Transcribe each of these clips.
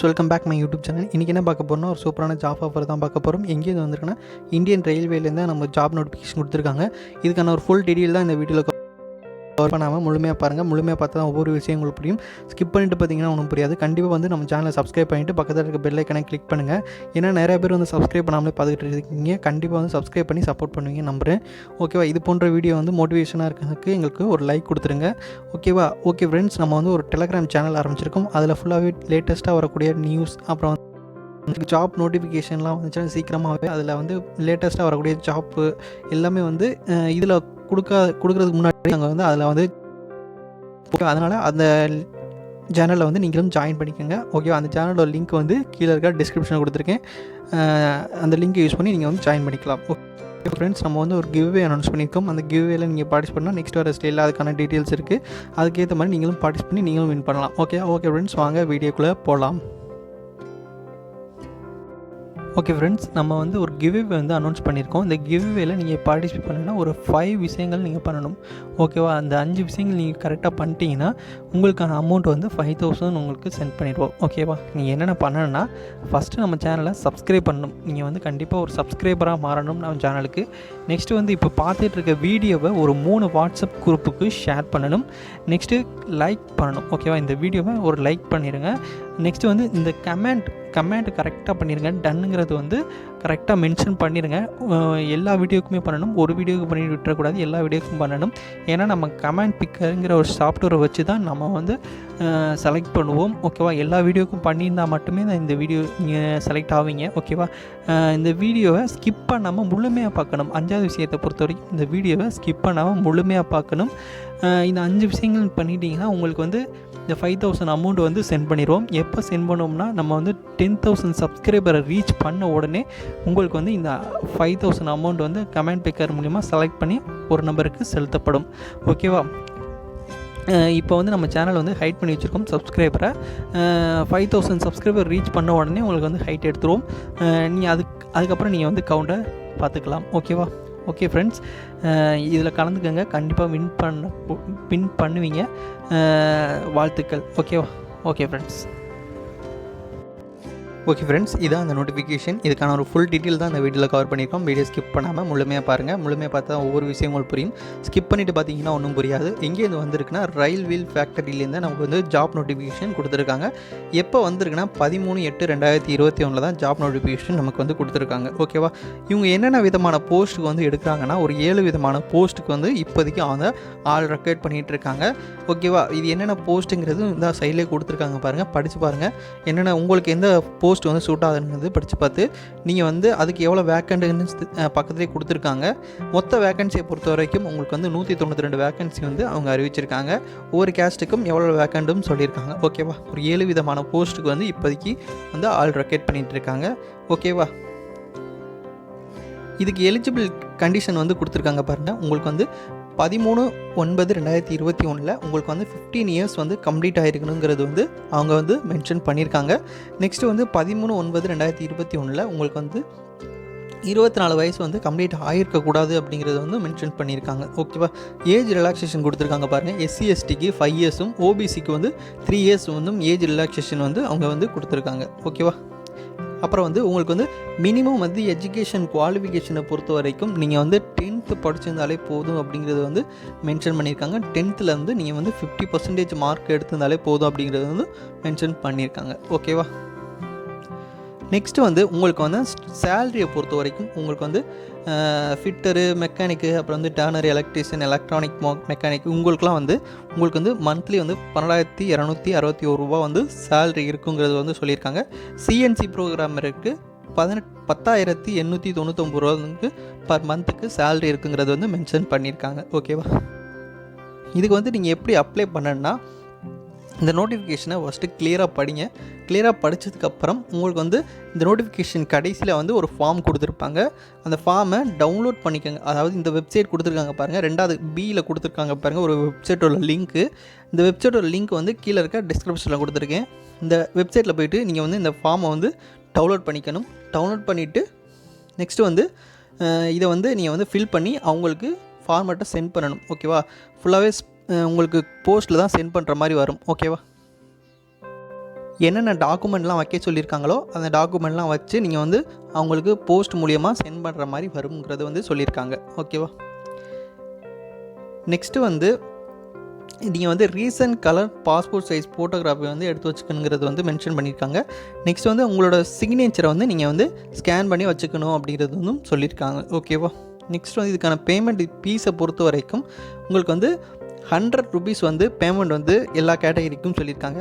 Welcome back my YouTube channel. இன்றைக்கி என்ன பார்க்க போகிறோம்னா ஒரு சூப்பரான ஜாப் ஆஃபர் தான் பார்க்க போகிறோம். எங்கேருந்து வந்திருக்குன்னா இந்தியன் ரயில்வேலேருந்து நம்ம ஜாப் நோட்டிஃபிகேஷன் கொடுத்துருக்காங்க. இதுக்கான ஒரு ஃபுல் டீட்டெயில் தான் இந்த வீடியோவில் கவர் பண்ணாமல் முழுமையாக பாருங்கள். முழுமையாக பார்த்தா தான் ஒவ்வொரு விஷயம் உங்களுக்கு புரியும். ஸ்கிப் பண்ணிட்டு பார்த்தீங்கன்னா ஒன்றும் புரியாது. கண்டிப்பாக வந்து நம்ம சேனலை சப்ஸ்கிரைப் பண்ணிவிட்டு பக்கத்தில் இருக்க பெல் ஐக்கனை கிளிக் பண்ணுங்கள். ஏன்னா நிறைய பேர் வந்து சப்ஸ்கிரைப் பண்ணாமலே பார்த்துக்கிட்டு இருக்கீங்க. கண்டிப்பாக வந்து சப்ஸ்கிரைப் பண்ணி சப்போர்ட் பண்ணுவீங்க நம்புகிறேன். ஓகேவா? இது போன்ற வீடியோ வந்து மோட்டிவேஷனாக இருக்கிறதுக்கு எங்களுக்கு ஒரு லைக் கொடுத்துருங்க. ஓகேவா? ஓகே ஃப்ரெண்ட்ஸ், நம்ம வந்து ஒரு டெலகிராம் சேனல் ஆரம்பிச்சிருக்கோம். அதில் ஃபுல்லாகவே லேட்டஸ்ட்டாக வரக்கூடிய நியூஸ், அப்புறம் ஜாப் நோட்டிஃபிகேஷன்லாம் வந்துச்சுன்னா சீக்கிரமாகவே அதில் வந்து லேட்டஸ்ட்டாக வரக்கூடிய ஜாப்பு எல்லாமே வந்து இதில் கொடுக்குறதுக்கு முன்னாடி நாங்கள் வந்து அதில் வந்து ஓகே, அதனால் அந்த சேனலில் வந்து நீங்களும் ஜாயின் பண்ணிக்கோங்க. ஓகேவா? அந்த சேனலோட லிங்க் வந்து கீழே இருக்க டிஸ்கிரிப்ஷனில் கொடுத்துருக்கேன். அந்த லிங்க்கை யூஸ் பண்ணி நீங்கள் வந்து ஜாயின் பண்ணிக்கலாம். ஓகே ஃப்ரெண்ட்ஸ், நம்ம வந்து ஒரு கிவ்வே அனௌன்ஸ் பண்ணியிருக்கோம். அந்த கிவ்வேல நீங்கள் பார்ட்டிசிபேட் பண்ணால் நெக்ஸ்ட் வர ஸ்டேயில் அதுக்கான டீட்டெயில்ஸ் இருக்குது. அதுக்கேற்ற மாதிரி நீங்களும் பார்ட்டிசிபேட் பண்ணி நீங்களும் வின் பண்ணலாம். ஓகே ஃப்ரெண்ட்ஸ், வாங்க வீடியோக்குள்ளே போகலாம். ஓகே ஃப்ரெண்ட்ஸ், நம்ம வந்து ஒரு கிவ்வே வந்து அனௌன்ஸ் பண்ணியிருக்கோம். இந்த கிவ்வேல நீங்கள் பார்ட்டிசிபேட் பண்ணணும்னா ஒரு 5 விஷயங்கள் நீங்கள் பண்ணணும். ஓகேவா? அந்த 5 விஷயங்கள் நீங்கள் கரெக்டாக பண்ணிட்டீங்கன்னா உங்களுக்கான அமௌண்ட் வந்து 5000 உங்களுக்கு சென்ட் பண்ணிடுவோம். ஓகேவா? நீங்கள் என்னென்ன பண்ணணும்னா ஃபஸ்ட்டு நம்ம சேனலை சப்ஸ்கிரைப் பண்ணணும். நீங்கள் வந்து கண்டிப்பாக ஒரு சப்ஸ்கிரைபராக மாறணும் நம்ம சேனலுக்கு. நெக்ஸ்ட்டு வந்து இப்போ பார்த்துட்டு இருக்க வீடியோவை ஒரு 3 வாட்ஸ்அப் குரூப்புக்கு ஷேர் பண்ணணும். நெக்ஸ்ட்டு லைக் பண்ணணும். ஓகேவா? இந்த வீடியோவை ஒரு லைக் பண்ணிடுங்க. நெக்ஸ்ட்டு வந்து இந்த கமெண்ட் கரெக்டாக பண்ணிடுங்க. டன்னுங்கிறது வந்து கரெக்டாக மென்ஷன் பண்ணிடுங்க. எல்லா வீடியோக்குமே பண்ணணும். ஒரு வீடியோக்கு பண்ணி விட்டுறக்கூடாது, எல்லா வீடியோக்கும் பண்ணணும். ஏன்னா நம்ம கமெண்ட் பிக்கருங்கிற ஒரு சாஃப்ட்வேரை வச்சு தான் நம்ம வந்து செலக்ட் பண்ணுவோம். ஓகேவா? எல்லா வீடியோக்கும் பண்ணியிருந்தால் மட்டுமே தான் இந்த வீடியோ நீங்கள் செலக்ட் ஆவீங்க. ஓகேவா? இந்த வீடியோவை ஸ்கிப் பண்ணாமல் முழுமையாக பார்க்கணும். 5வது விஷயத்தை பொறுத்த வரைக்கும் இந்த வீடியோவை ஸ்கிப் பண்ணாமல் முழுமையாக பார்க்கணும். இந்த 5 விஷயங்கள் பண்ணிட்டீங்கன்னா உங்களுக்கு வந்து இந்த 5000 அமௌண்ட் வந்து சென்ட் பண்ணிடுவோம். எப்போ சென்ட் பண்ணோம்னா நம்ம வந்து 10,000 சப்ஸ்கிரைபரை ரீச் பண்ண உடனே உங்களுக்கு வந்து இந்த 5000 அமௌண்ட் வந்து கமெண்ட் பிக்கர் மூலிமா செலக்ட் பண்ணி ஒரு நம்பருக்கு செலுத்தப்படும். ஓகேவா? இப்போ வந்து நம்ம சேனல் வந்து ஹைட் பண்ணி வச்சுருக்கோம் சப்ஸ்கிரைபரை. 5000 சப்ஸ்கிரைபர் ரீச் பண்ண உடனே உங்களுக்கு வந்து ஹைட் எடுத்துருவோம். நீங்கள் அதுக்கப்புறம் நீங்கள் வந்து கவுண்டை பார்த்துக்கலாம். ஓகேவா? ஓகே ஃப்ரெண்ட்ஸ், இதில் கலந்துக்கங்க. கண்டிப்பாக வின் பண்ணுவீங்க. வாழ்த்துக்கள். ஓகேவா? ஓகே ஃப்ரெண்ட்ஸ், இதான் அந்த நோட்டிஃபிகேஷன். இதுக்கான ஒரு ஃபுல் டீட்டெயில் தான் இந்த வீடியோவில் கவர் பண்ணியிருக்கோம். வீடியோ ஸ்கிப் பண்ணாமல் முழுமையாக பாருங்கள். முழுமையாக பார்த்தா ஒவ்வொரு விஷயங்களும் புரியும். ஸ்கிப் பண்ணிவிட்டு பார்த்தீங்கன்னா ஒன்றும் புரியாது. எங்கேருந்து வந்திருக்குன்னா ரயில்வே ஃபேக்டரியிலேருந்து நமக்கு வந்து ஜாப் நோட்டிஃபிகேஷன் கொடுத்துருக்காங்க. எப்போ வந்திருக்குன்னா 13/8/2021 தான் ஜாப் நோட்டிஃபிகேஷன் நமக்கு வந்து கொடுத்துருக்காங்க. ஓகேவா? இவங்க என்னென்ன விதமான போஸ்ட்டுக்கு வந்து எடுக்கிறாங்கன்னா ஒரு 7 விதமான போஸ்ட்டுக்கு வந்து இப்போதைக்கு அவங்க ஆள் ரெக்ரூட் பண்ணிகிட்டு இருக்காங்க. ஓகேவா? இது என்னென்ன போஸ்ட்டுங்கிறது இந்த சைட்லேயே கொடுத்துருக்காங்க பாருங்கள். படித்து பாருங்கள். என்னென்ன உங்களுக்கு எந்த போஸ்ட் வந்து சூட் ஆகுதுங்கிறது படித்து பார்த்து நீங்கள் வந்து அதுக்கு எவ்வளோ வேக்கண்ட்டுன்னு பக்கத்துலேயே கொடுத்துருக்காங்க. மொத்த வேக்கன்சியை பொறுத்த வரைக்கும் உங்களுக்கு வந்து 192 வேக்கன்சி வந்து அவங்க அறிவிச்சிருக்காங்க. ஒவ்வொரு கேஸ்ட்டுக்கும் எவ்வளோ வேக்கண்ட்டும் சொல்லியிருக்காங்க. ஓகேவா? ஒரு 7 விதமான போஸ்ட்டுக்கு வந்து இப்போதைக்கு வந்து ஆள் ரெக்ரூட் பண்ணிகிட்டு இருக்காங்க. ஓகேவா? இதுக்கு எலிஜிபிள் கண்டிஷன் வந்து கொடுத்துருக்காங்க பாருங்கள். உங்களுக்கு வந்து 13/9/2021 உங்களுக்கு வந்து 15 இயர்ஸ் வந்து கம்ப்ளீட் ஆகிருக்கணுங்கிறது வந்து அவங்க வந்து மென்ஷன் பண்ணியிருக்காங்க. நெக்ஸ்ட்டு வந்து 13/9/2021 உங்களுக்கு வந்து 24 வயசு வந்து கம்ப்ளீட் ஆகிருக்கக்கூடாது அப்படிங்கிறது வந்து மென்ஷன் பண்ணியிருக்காங்க. ஓகேவா? ஏஜ் ரிலாக்ஸேஷன் கொடுத்துருக்காங்க பாருங்கள். SC STக்கு 5 இயர்ஸும் OBCக்கு வந்து 3 இயர்ஸ் வந்து ஏஜ் ரிலாக்ஸேஷன் வந்து அவங்க வந்து கொடுத்துருக்காங்க. ஓகேவா? அப்புறம் வந்து உங்களுக்கு வந்து மினிமம் வந்து எஜுகேஷன் குவாலிஃபிகேஷனை பொறுத்த வரைக்கும் நீங்கள் வந்து 10th படிச்சிருந்தாலே போதும் அப்படிங்கிறது வந்து மென்ஷன் பண்ணியிருக்காங்க. 10th வந்து நீங்கள் வந்து 50% மார்க் எடுத்திருந்தாலே போதும் அப்படிங்கிறது வந்து மென்ஷன் பண்ணியிருக்காங்க. ஓகேவா? நெக்ஸ்ட்டு வந்து உங்களுக்கு வந்து சேலரியை பொறுத்த வரைக்கும் உங்களுக்கு வந்து ஃபிட்டரு, மெக்கானிக்கு, அப்புறம் வந்து டர்னர், எலக்ட்ரிஷியன், எலக்ட்ரானிக் மெக்கானிக் உங்களுக்கு வந்து மந்த்லி வந்து 12,261 ரூபா வந்து சேலரி இருக்குங்கிறது வந்து சொல்லியிருக்காங்க. CNC ப்ரோக்ராமருக்கு 10,899 ரூபா வந்து பர் மந்த்துக்கு சேலரி இருக்குங்கிறது வந்து மென்ஷன் பண்ணியிருக்காங்க. ஓகேவா? இதுக்கு வந்து நீங்கள் எப்படி அப்ளை பண்ணணுன்னா இந்த நோட்டிஃபிகேஷனை ஃபஸ்ட்டு கிளியராக படிங்க. கிளியராக படித்ததுக்கப்புறம் உங்களுக்கு வந்து இந்த நோட்டிஃபிகேஷன் கடைசியில் வந்து ஒரு ஃபார்ம் கொடுத்துருப்பாங்க. அந்த ஃபார்மை டவுன்லோட் பண்ணிக்கோங்க. அதாவது இந்த வெப்சைட் கொடுத்துருக்காங்க பாருங்கள். 2வது Bயில் கொடுத்துருக்காங்க பாருங்கள் ஒரு வெப்சைட்டோட லிங்க்கு. இந்த வெப்சைட்டோட லிங்க் வந்து கீழே இருக்க டிஸ்கிரிப்ஷனில் கொடுத்துருக்கேன். இந்த வெப்சைட்டில் போய்ட்டு நீங்கள் வந்து இந்த ஃபார்மை வந்து டவுன்லோட் பண்ணிக்கணும். டவுன்லோட் பண்ணிவிட்டு நெக்ஸ்ட்டு வந்து இதை வந்து நீங்கள் வந்து ஃபில் பண்ணி அவங்களுக்கு ஃபார்மேட்டை சென்ட் பண்ணணும். ஓகேவா? ஃபுல்லாகவே உங்களுக்கு போஸ்ட்டில் தான் சென்ட் பண்ணுற மாதிரி வரும். ஓகேவா? என்னென்ன டாக்குமெண்ட்லாம் வைக்க சொல்லியிருக்காங்களோ அந்த டாக்குமெண்ட்லாம் வச்சு நீங்கள் வந்து அவங்களுக்கு போஸ்ட் மூலியமாக சென்ட் பண்ணுற மாதிரி வருங்கிறது வந்து சொல்லியிருக்காங்க. ஓகேவா? நெக்ஸ்ட்டு வந்து நீங்கள் வந்து recent colour passport size photography வந்து எடுத்து வச்சுக்கணுங்கிறது வந்து மென்ஷன் பண்ணியிருக்காங்க. நெக்ஸ்ட் வந்து உங்களோட சிக்னேச்சரை வந்து நீங்கள் வந்து ஸ்கேன் பண்ணி வச்சுக்கணும் அப்படிங்கிறது வந்து சொல்லியிருக்காங்க. ஓகேவா? நெக்ஸ்ட் வந்து இதுக்கான பேமெண்ட் ஃபீஸை பொறுத்த வரைக்கும் உங்களுக்கு வந்து ₹100 வந்து பேமெண்ட் வந்து எல்லா கேட்டகரிக்கும் சொல்லியிருக்காங்க.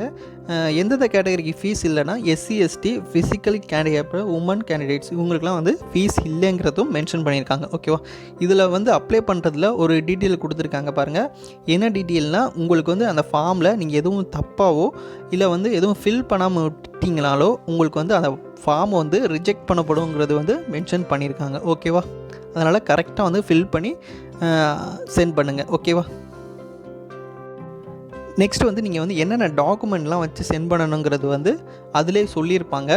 எந்தெந்த கேட்டகரிக்கு ஃபீஸ் இல்லைனா SC ST physically candidate women candidates இவங்களுக்குலாம் வந்து ஃபீஸ் இல்லைங்கிறதும் மென்ஷன் பண்ணியிருக்காங்க. ஓகேவா? இதில் வந்து அப்ளை பண்ணுறதுல ஒரு டீட்டெயில் கொடுத்துருக்காங்க பாருங்கள். என்ன டீட்டெயில்னால் உங்களுக்கு வந்து அந்த ஃபார்மில் நீங்கள் எதுவும் தப்பாவோ இல்லை வந்து எதுவும் ஃபில் பண்ணாமல் விட்டீங்கனாலோ உங்களுக்கு வந்து அந்த ஃபார்ம் வந்து ரிஜெக்ட் பண்ணப்படுங்கிறது வந்து மென்ஷன் பண்ணியிருக்காங்க. ஓகேவா? அதனால் கரெக்டாக வந்து ஃபில் பண்ணி சென்ட் பண்ணுங்கள். ஓகேவா? நெக்ஸ்ட் வந்து நீங்கள் வந்து என்னென்ன டாக்குமெண்ட்லாம் வச்சு சென்ட் பண்ணணுங்கிறது வந்து அதிலே சொல்லியிருப்பாங்க.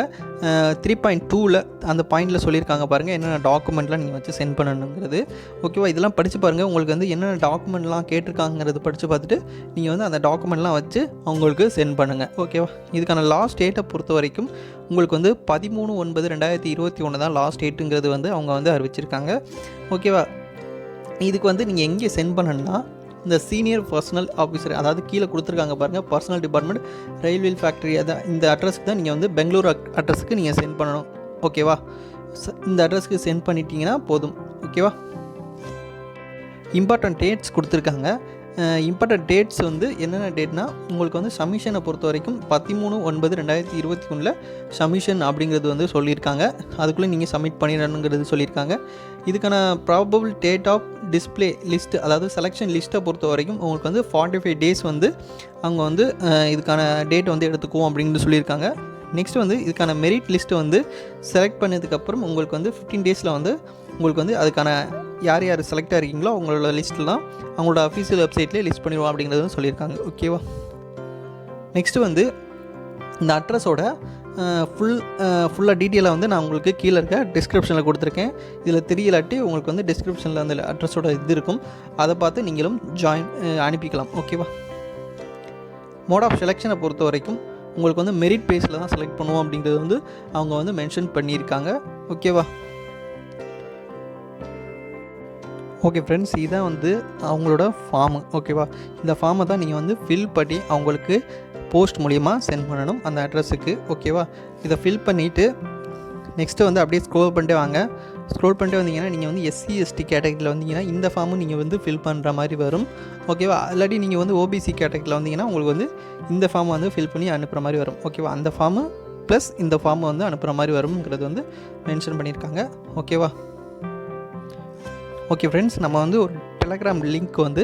3.2ல் அந்த பாயிண்டில் சொல்லியிருக்காங்க பாருங்கள், என்னென்ன டாக்குமெண்ட்லாம் நீங்கள் வச்சு சென்ட் பண்ணணுங்கிறது. ஓகேவா? இதெல்லாம் படித்து பாருங்கள். உங்களுக்கு வந்து என்னென்ன டாக்குமெண்ட்லாம் கேட்டிருக்காங்கிறது படித்து பார்த்துட்டு நீங்கள் வந்து அந்த டாக்குமெண்ட்லாம் வச்சு அவங்களுக்கு சென்ட் பண்ணுங்கள். ஓகேவா? இதுக்கான லாஸ்ட் டேட்டை பொறுத்த வரைக்கும் உங்களுக்கு வந்து 13/9/2021 தான் லாஸ்ட் டேட்டுங்கிறது வந்து அவங்க வந்து அறிவிச்சிருக்காங்க. ஓகேவா? இதுக்கு வந்து நீங்கள் எங்கே சென்ட் பண்ணணும்னா இந்த சீனியர் பர்சனல் ஆஃபீஸர், அதாவது கீழே கொடுத்துருக்காங்க பாருங்கள், பர்சனல் டிபார்ட்மெண்ட் ரயில்வே ஃபேக்ட்ரி, அதான் இந்த அட்ரஸ்க்கு தான் நீங்கள் வந்து பெங்களூர் அட்ரஸுக்கு நீங்கள் சென்ட் பண்ணணும். ஓகேவா? இந்த அட்ரஸ்க்கு சென்ட் பண்ணிட்டீங்கன்னா போதும். ஓகேவா? இம்பார்ட்டன்ட் டேட்ஸ் கொடுத்துருக்காங்க. இம்பார்ட்டன்ட் டேட்ஸ் வந்து என்னென்ன டேட்னா உங்களுக்கு வந்து சப்மிஷனை பொறுத்த வரைக்கும் 13/9/2021 சப்மிஷன் அப்படிங்கிறது வந்து சொல்லியிருக்காங்க. அதுக்குள்ளே நீங்கள் சப்மிட் பண்ணிடணுங்கிறது சொல்லியிருக்காங்க. இதுக்கான probable date of display list, அதாவது செலெக்ஷன் லிஸ்ட்டை பொறுத்த வரைக்கும் உங்களுக்கு வந்து 45 டேஸ் வந்து அவங்க வந்து இதுக்கான டேட் வந்து எடுத்துக்குவோம் அப்படின்னு சொல்லியிருக்காங்க. நெக்ஸ்ட் வந்து இதுக்கான மெரிட் லிஸ்ட்டு வந்து செலக்ட் பண்ணதுக்கப்புறம் உங்களுக்கு வந்து 15 டேஸில் வந்து உங்களுக்கு வந்து அதுக்கான யார் யார் செலக்ட் ஆகிருக்கீங்களோ அவங்களோட லிஸ்ட்லாம் அவங்களோட அஃபீஷியல் வெப்சைட்லேயே லிஸ்ட் பண்ணிடுவோம் அப்படிங்கிறது சொல்லியிருக்காங்க. ஓகேவா? நெக்ஸ்ட்டு வந்து இந்த அட்ரஸோட ஃபுல்லாக டீட்டெயிலாக வந்து நான் உங்களுக்கு கீழே இருக்க டிஸ்கிரிப்ஷனில் கொடுத்துருக்கேன். இதில் தெரியலாட்டி உங்களுக்கு வந்து டிஸ்கிரிப்ஷனில் அந்த அட்ரஸோட இது இருக்கும், அதை பார்த்து நீங்களும் அனுப்பிக்கலாம். ஓகேவா? மோட் ஆஃப் செலெக்ஷனை பொறுத்த வரைக்கும் உங்களுக்கு வந்து மெரிட் பேஸில் தான் செலக்ட் பண்ணுவோம் அப்படிங்கிறது வந்து அவங்க வந்து மென்ஷன் பண்ணியிருக்காங்க. ஓகேவா? ஓகே ஃப்ரெண்ட்ஸ், இதுதான் வந்து அவங்களோட ஃபார்மு. ஓகேவா? இந்த ஃபார்மை தான் நீங்கள் வந்து ஃபில் பண்ணி அவங்களுக்கு போஸ்ட் மூலிமா சென்ட் பண்ணணும் அந்த அட்ரஸுக்கு. ஓகேவா? இதை ஃபில் பண்ணிவிட்டு நெக்ஸ்ட்டு வந்து அப்படியே ஸ்க்ரோல் பண்ணிட்டே வாங்க. ஸ்க்ரோல் பண்ணிட்டே வந்தீங்கன்னா நீங்கள் வந்து எஸ்சி எஸ்டி கேட்டகரியில் வந்தீங்கன்னா இந்த ஃபார்மும் நீங்கள் வந்து ஃபில் பண்ணுற மாதிரி வரும். ஓகேவா? இல்லாட்டி நீங்கள் வந்து ஓபிசி கேட்டகரியில் வந்தீங்கன்னா உங்களுக்கு வந்து இந்த ஃபார்மை வந்து ஃபில் பண்ணி அனுப்புகிற மாதிரி வரும். ஓகேவா? அந்த ஃபார்மு ப்ளஸ் இந்த ஃபார்மை வந்து அனுப்புகிற மாதிரி வரும்ங்கிறது வந்து மென்ஷன் பண்ணியிருக்காங்க. ஓகேவா? ஓகே ஃப்ரெண்ட்ஸ், நம்ம வந்து ஒரு டெலகிராம் லிங்க் வந்து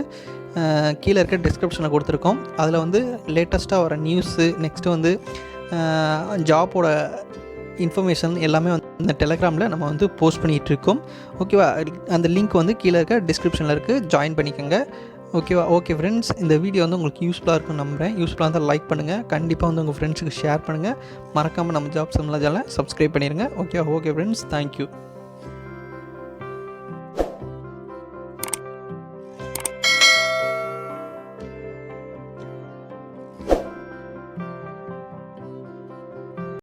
கீழே இருக்க டிஸ்கிரிப்ஷனில் கொடுத்துருக்கோம். அதில் வந்து லேட்டஸ்ட்டாக வர நியூஸு, நெக்ஸ்ட்டு வந்து ஜாப்போட இன்ஃபர்மேஷன் எல்லாமே வந்து இந்த டெலகிராமில் நம்ம வந்து போஸ்ட் பண்ணிகிட்ருக்கோம். ஓகேவா? அந்த லிங்க் வந்து கீழே இருக்க டிஸ்கிரிப்ஷனில் இருக்குது, ஜாயின் பண்ணிக்கோங்க. ஓகேவா? ஓகே ஃப்ரெண்ட்ஸ், இந்த வீடியோ வந்து உங்களுக்கு யூஸ்ஃபுல்லாக இருக்குன்னு நம்புகிறேன். யூஸ்ஃபுல்லாக இருந்தால் லைக் பண்ணுங்கள், கண்டிப்பாக வந்து உங்கள் ஃப்ரெண்ட்ஸுக்கு ஷேர் பண்ணுங்கள், மறக்காமல் நம்ம ஜாப் சம்லாஜால சப்ஸ்கிரைப் பண்ணிடுங்க. Okay friends, thank you.